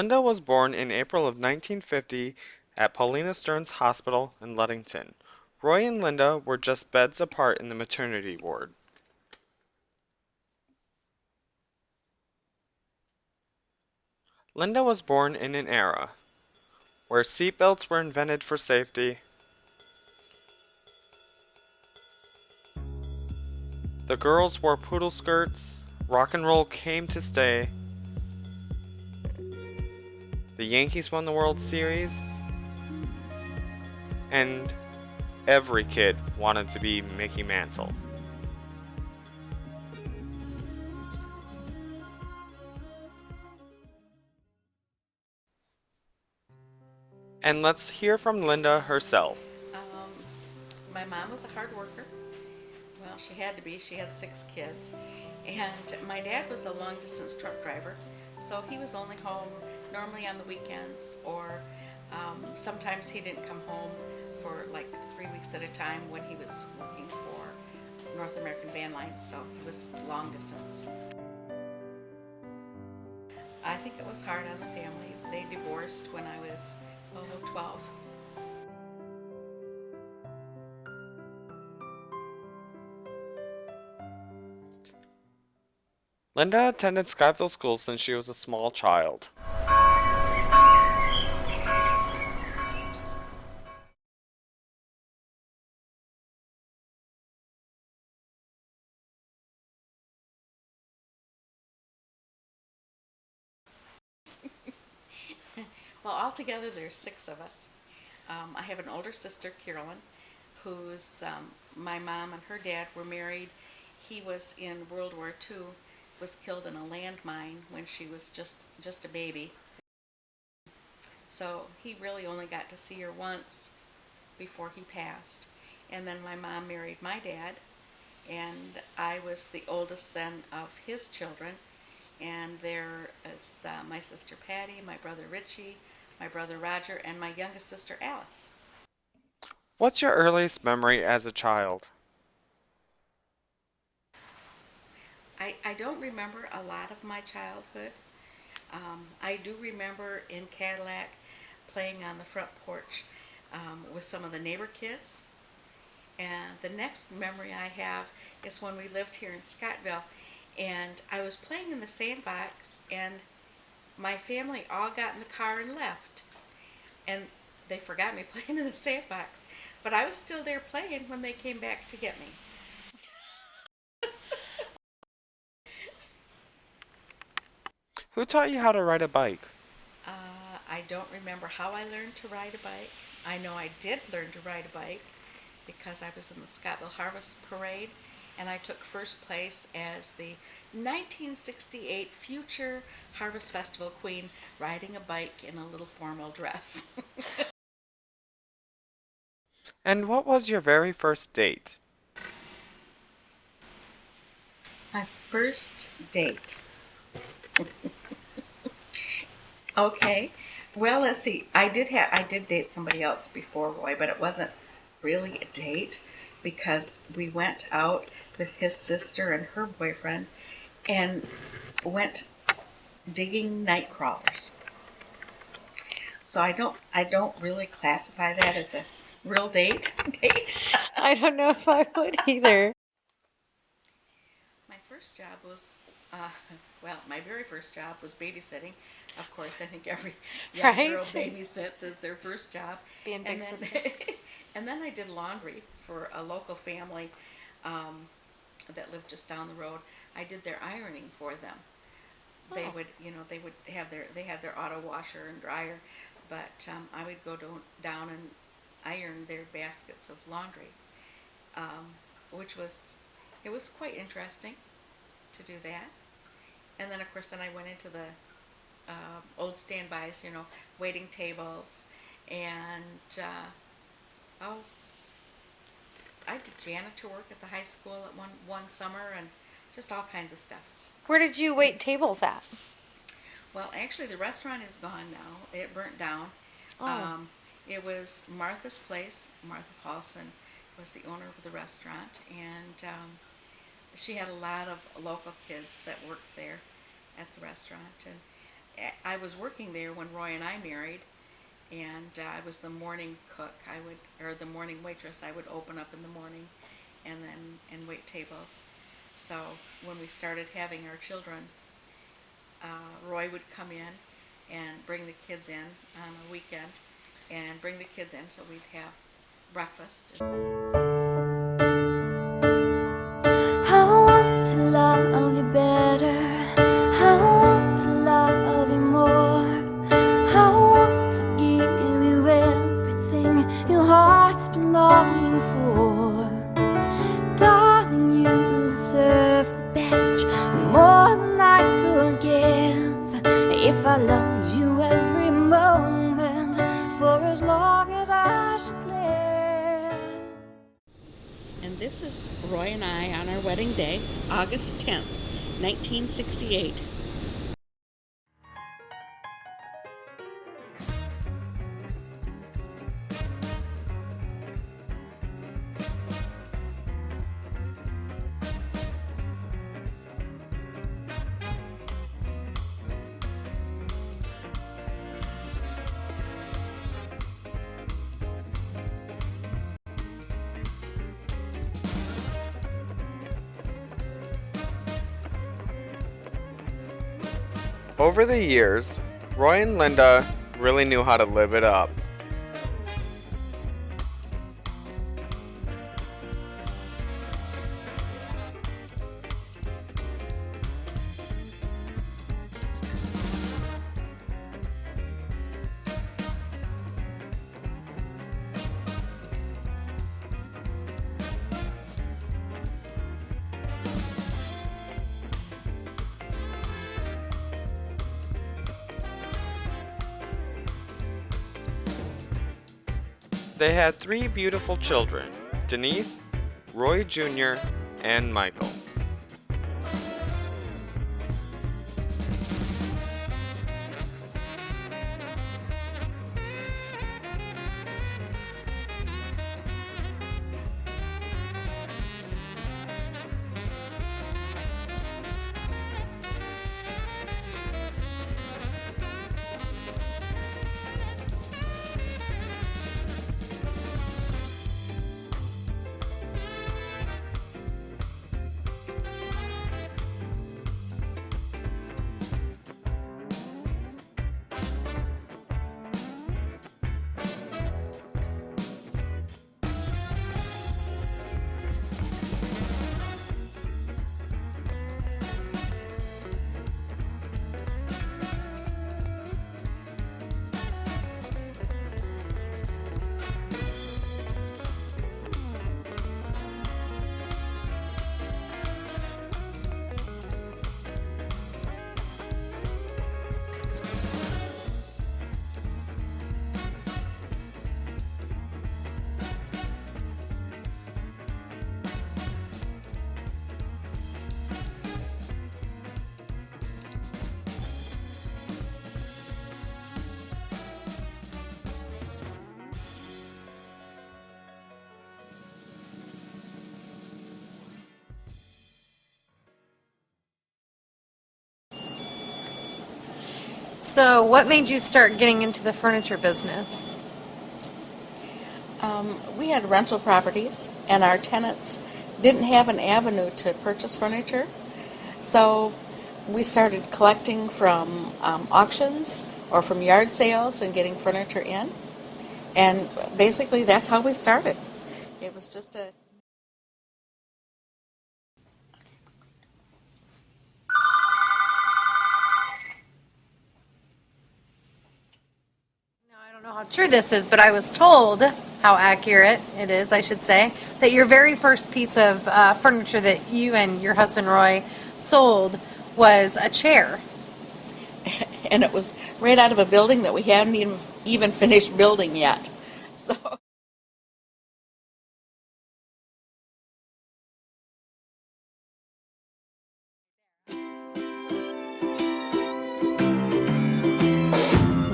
Linda was born in April of 1950 at Paulina Stearns Hospital in Ludington. Roy and Linda were just beds apart in the maternity ward. Linda was born in an era where seatbelts were invented for safety, the girls wore poodle skirts, rock and roll came to stay, the Yankees won the World Series, and every kid wanted to be Mickey Mantle. And let's hear from Linda herself. Um, my mom was a hard worker. Well, she had to be. She had 6 kids. And my dad was a long distance truck driver, so he was only home normally on the weekends, or sometimes he didn't come home for like 3 weeks at a time when he was working for North American Van Lines, so he was long distance. I think it was hard on the family. They divorced when I was 12. Linda attended Skyville School since she was a small child. Well, altogether there's 6 of us. I have an older sister, Carolyn, who's my mom and her dad were married. He was in World War II, was killed in a landmine when she was just a baby. So he really only got to see her once before he passed. And then my mom married my dad, and I was the oldest then of his children. And there is my sister Patty, my brother Richie, my brother Roger, and my youngest sister Alice. What's your earliest memory as a child? I don't remember a lot of my childhood. I do remember in Cadillac playing on the front porch with some of the neighbor kids. And the next memory I have is when we lived here in Scottville, and I was playing in the sandbox, and my family all got in the car and left. And they forgot me playing in the sandbox. But I was still there playing when they came back to get me. Who taught you how to ride a bike? I don't remember how I learned to ride a bike. I know I did learn to ride a bike because I was in the Scottville Harvest Parade, and I took first place as the 1968 future Harvest Festival queen, riding a bike in a little formal dress. And what was your very first date? My first date. Okay. Well, let's see. I did date somebody else before Roy, but it wasn't really a date because we went out with his sister and her boyfriend and went digging night crawlers. So I don't really classify that as a real date. Date. I don't know if I would either. My first job was, uh, well, my very first job was babysitting. Of course, I think every young Right? girl babysits as their first job. Being big And then, sister. and then I did laundry for a local family um, that lived just down the road. I did their ironing for them. They Oh. would, they would have they had their auto washer and dryer, but I would go down and iron their baskets of laundry, um, which was it was quite interesting to do that. And then of course then I went into the old standbys, waiting tables, and oh, I did janitor work at the high school at one summer, and just all kinds of stuff. Where did you wait tables at? Well, actually, the restaurant is gone now. It burnt down. Oh. Um, it was Martha's Place. Martha Paulson was the owner of the restaurant, and she had a lot of local kids that worked there at the restaurant. And I was working there when Roy and I married, and I was the morning cook. Or the morning waitress. I would open up in the morning, and wait tables. So when we started having our children, Roy would come in and bring the kids in on a weekend, and bring the kids in so we'd have breakfast. I want to love you better. I want to love you more. I want to give you everything your heart's been longing for. Darling, you deserve the best, more than I could give. If I loved you every moment, for as long as I should live. And this is Roy and I on our wedding day, August 10th, 1968. Over the years, Roy and Linda really knew how to live it up. They had 3 beautiful children, Denise, Roy Jr., and Michael. So, what made you start getting into the furniture business? We had rental properties, and our tenants didn't have an avenue to purchase furniture. So we started collecting from auctions or from yard sales and getting furniture in. And basically, that's how we started. It was just a I don't know how true this is, but I was told how accurate it is, I should say, that your very first piece of furniture that you and your husband Roy sold was a chair. and it was right out of a building that we hadn't even finished building yet. So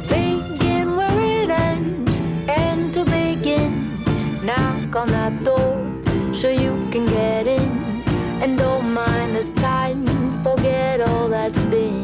Begin where it ends, and to begin, knock on that door so you can get in, and don't mind the time, forget all that's been.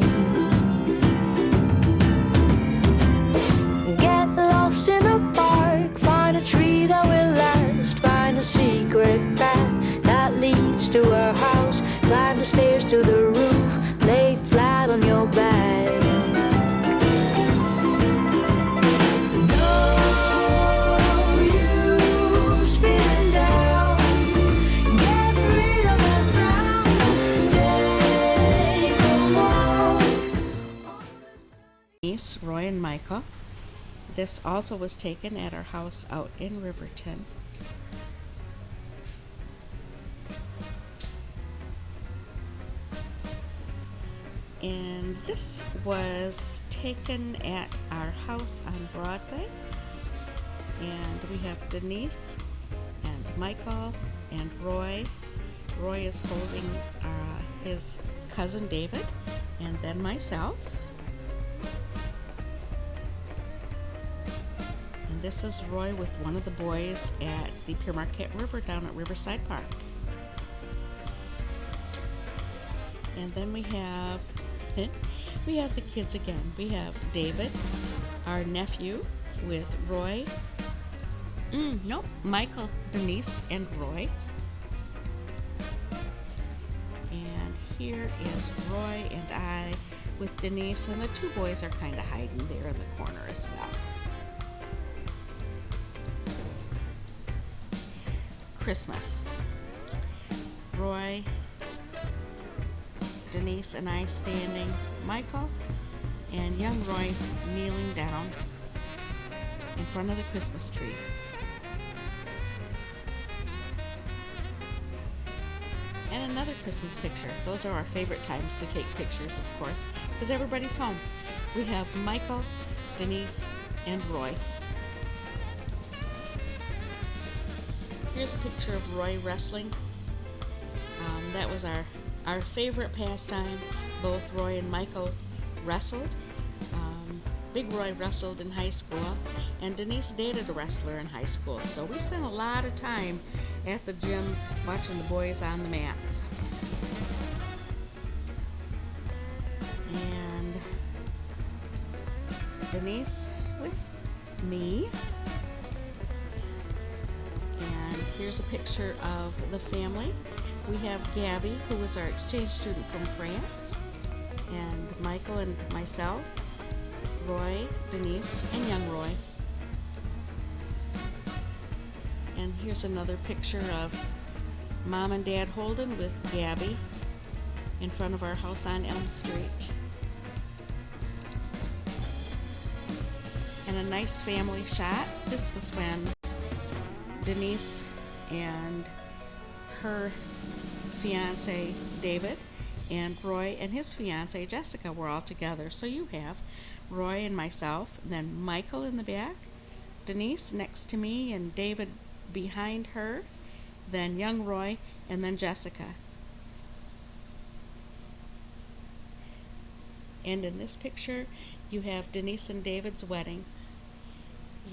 Michael. This also was taken at our house out in Riverton. And this was taken at our house on Broadway. And we have Denise and Michael and Roy. Roy is holding his cousin David, and then myself. And this is Roy with one of the boys at the Pere Marquette River down at Riverside Park. And then we have the kids again. We have David, our nephew, with Roy. Nope, Michael, Denise, and Roy. And here is Roy and I with Denise, and the two boys are kind of hiding there in the corner as well. Christmas. Roy, Denise, and I standing, Michael and young Roy kneeling down in front of the Christmas tree. And another Christmas picture. Those are our favorite times to take pictures, of course, because everybody's home. We have Michael, Denise, and Roy. Here's a picture of Roy wrestling. That was our favorite pastime. Both Roy and Michael wrestled. Big Roy wrestled in high school, and Denise dated a wrestler in high school. So we spent a lot of time at the gym watching the boys on the mats. And Denise with me. And here's a picture of the family. We have Gabby, who was our exchange student from France, and Michael and myself, Roy, Denise, and young Roy. And here's another picture of Mom and Dad Holden with Gabby in front of our house on Elm Street. And a nice family shot. This was when Denise and her fiance David and Roy and his fiance Jessica were all together. So you have Roy and myself, then Michael in the back, Denise next to me, and David behind her, then young Roy, and then Jessica. And in this picture, you have Denise and David's wedding.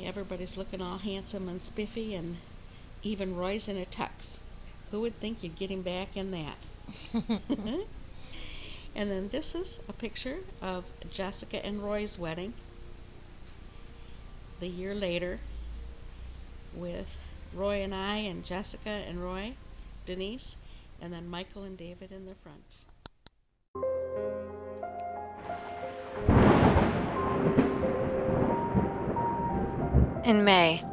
Everybody's looking all handsome and spiffy, and even Roy's in a tux. Who would think you'd get him back in that? And then this is a picture of Jessica and Roy's wedding the year later, with Roy and I and Jessica and Roy, Denise, and then Michael and David in the front. In May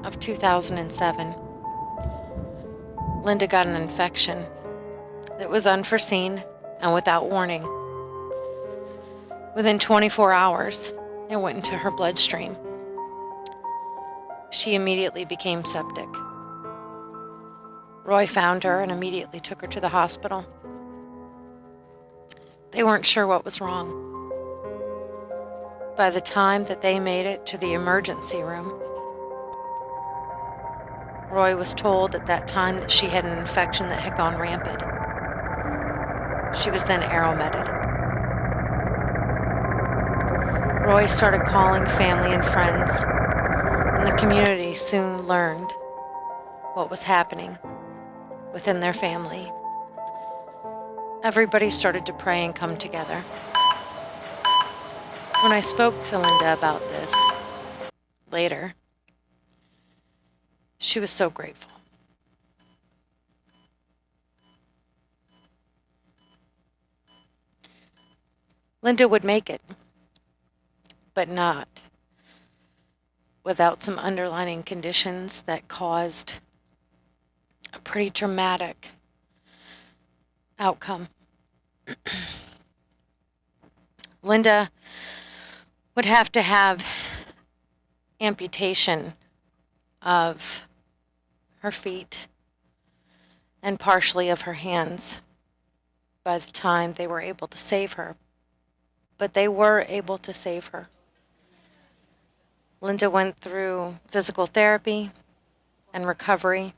of 2007, Linda got an infection that was unforeseen and without warning. Within 24 hours, it went into her bloodstream. She immediately became septic. Roy found her and immediately took her to the hospital. They weren't sure what was wrong. By the time that they made it to the emergency room, Roy was told at that time that she had an infection that had gone rampant. She was then aerometed. Roy started calling family and friends, and the community soon learned what was happening within their family. Everybody started to pray and come together. When I spoke to Linda about this later, she was so grateful. Linda would make it, but not without some underlying conditions that caused a pretty dramatic outcome. Linda would have to have amputation of her feet and partially of her hands by the time they were able to save her. But they were able to save her. Linda went through physical therapy and recovery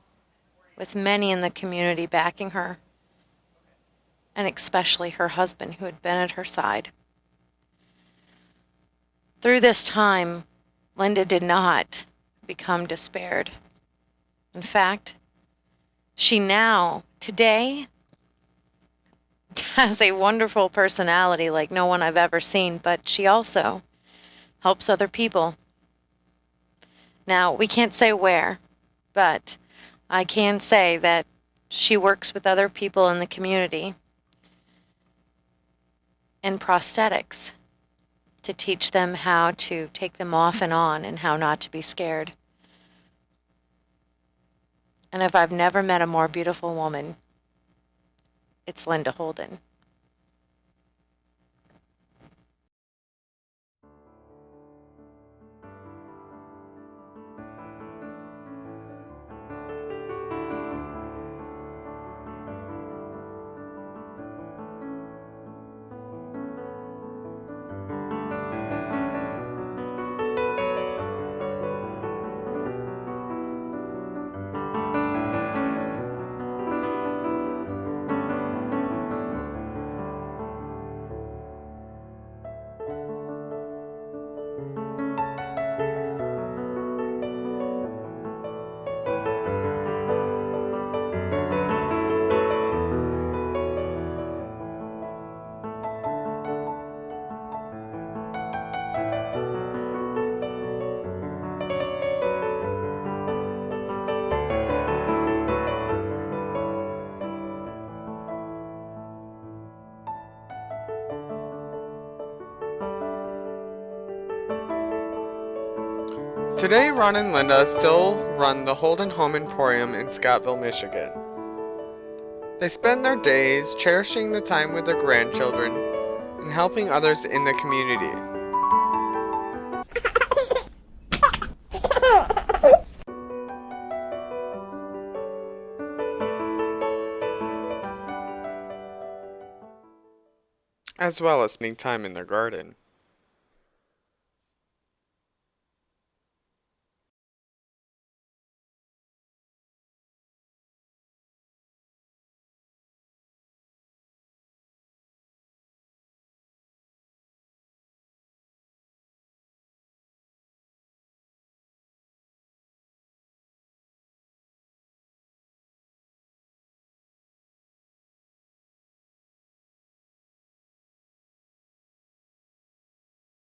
with many in the community backing her, and especially her husband who had been at her side. Through this time, Linda did not become despaired. In fact, she now, today, has a wonderful personality like no one I've ever seen, but she also helps other people. Now, we can't say where, but I can say that she works with other people in the community in prosthetics to teach them how to take them off and on and how not to be scared. And if I've never met a more beautiful woman, it's Linda Holden. Today, Ron and Linda still run the Holden Home Emporium in Scottville, Michigan. They spend their days cherishing the time with their grandchildren and helping others in the community. As well as spending time in their garden.